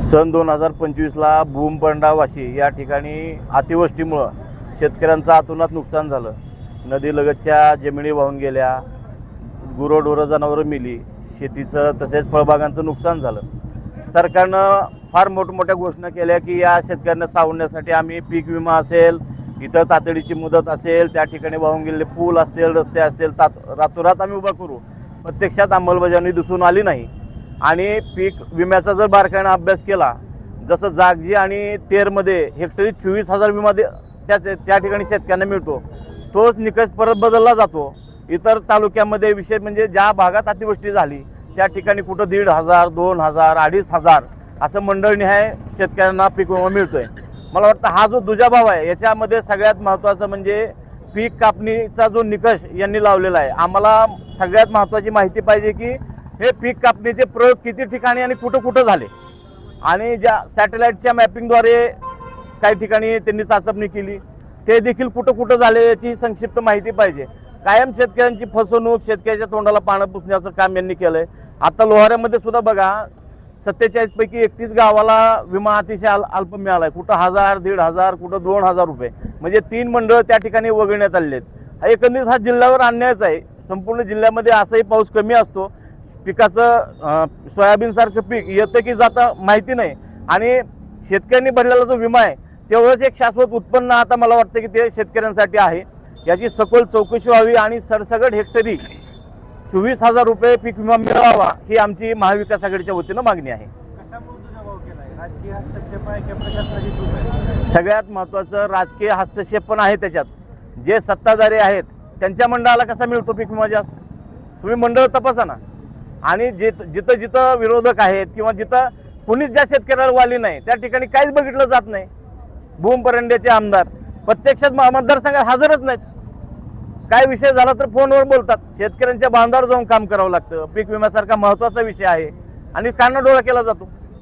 सन 2025ला भूमपंडा वाशी या ठिकाणी अतिवृष्टीमुळं शेतकऱ्यांचं अतोनात नुकसान झालं. नदीलगतच्या जमिनी वाहून गेल्या, गुरंढोरं जनावरं मेली, शेतीचं तसेच फळबागांचं नुकसान झालं. सरकारनं फार मोठमोठ्या घोषणा केल्या की या शेतकऱ्यांना सावरण्यासाठी आम्ही पीक विमा असेल, इतर तातडीची मदत असेल, त्या ठिकाणी वाहून गेलेले पूल असतील, रस्ते असतील, रातोरात आम्ही उभा करू. प्रत्यक्षात अंमलबजावणी दिसून आली नाही. आणि पीक विम्याचा जर बारकाईनं अभ्यास केला, जसं जागजी आणि तेरमध्ये हेक्टरी 24,000 विमा त्या ठिकाणी शेतकऱ्यांना मिळतो, तोच निकष परत बदलला जातो. इतर तालुक्यामध्ये विशेष म्हणजे ज्या भागात अतिवृष्टी झाली त्या ठिकाणी कुठं 1,500, 2,000, 2,500 असं मंडळनिहाय शेतकऱ्यांना पीक विमा मिळतोय. मला वाटतं हा जो दुजाभाव आहे याच्यामध्ये सगळ्यात महत्त्वाचं म्हणजे पीक कापणीचा जो निकष यांनी लावलेला आहे. आम्हाला सगळ्यात महत्त्वाची माहिती पाहिजे की हे पीक कापणीचे प्रयोग किती ठिकाणी आणि कुठं कुठं झाले, आणि ज्या सॅटेलाईटच्या मॅपिंगद्वारे काही ठिकाणी त्यांनी चाचपणी केली ते देखील कुठं कुठं झाले याची संक्षिप्त माहिती पाहिजे. कायम शेतकऱ्यांची फसवणूक, शेतकऱ्याच्या तोंडाला पानं पुसण्याचं काम यांनी केलं आहे. आता लोहाऱ्यामध्ये सुद्धा बघा 47 पैकी 31 गावाला विमा अतिशय अल्प मिळाला आहे. कुठं 1,000, 1,500, कुठं 2,000 रुपये, म्हणजे 3 मंडळ त्या ठिकाणी वगळण्यात आलेले आहेत. एकंदरीत हा जिल्ह्यावर अन्यायच आहे. संपूर्ण जिल्ह्यामध्ये असाही पाऊस कमी असतो, पिकाचं सोयाबीनसारखं पीक येतं की जातं माहिती नाही, आणि शेतकऱ्यांनी भरलेला जो विमा आहे तेवढंच एक शाश्वत उत्पन्न आता मला वाटतं की ते शेतकऱ्यांसाठी आहे. याची सखोल चौकशी व्हावी आणि सरसकट हेक्टरी 24,000 रुपये पीक विमा मिळावा ही आमची महाविकास आघाडीच्या वतीनं मागणी आहे. राजकीय हस्तक्षेप आहे की प्रशासनाची चूक आहे? सगळ्यात महत्त्वाचं राजकीय हस्तक्षेप पण आहे त्याच्यात. जे सत्ताधारी आहेत त्यांच्या मंडळाला कसा मिळतो पीक विमा जास्त, तुम्ही मंडळ तपासा ना. आणि जिथं जिथं विरोधक आहेत किंवा जिथं कुणीच ज्या शेतकऱ्याला वाली नाही त्या ठिकाणी काहीच बघितलं जात नाही. भूमपरंड्याचे आमदार प्रत्यक्षात मतदारसंघात हजरच नाहीत. काय विषय झाला तर फोनवर बोलतात. शेतकऱ्यांच्या बांधावर जाऊन काम करावं लागतं. पीक विम्यासारखा महत्त्वाचा विषय आहे आणि कानाडोळा केला जातो.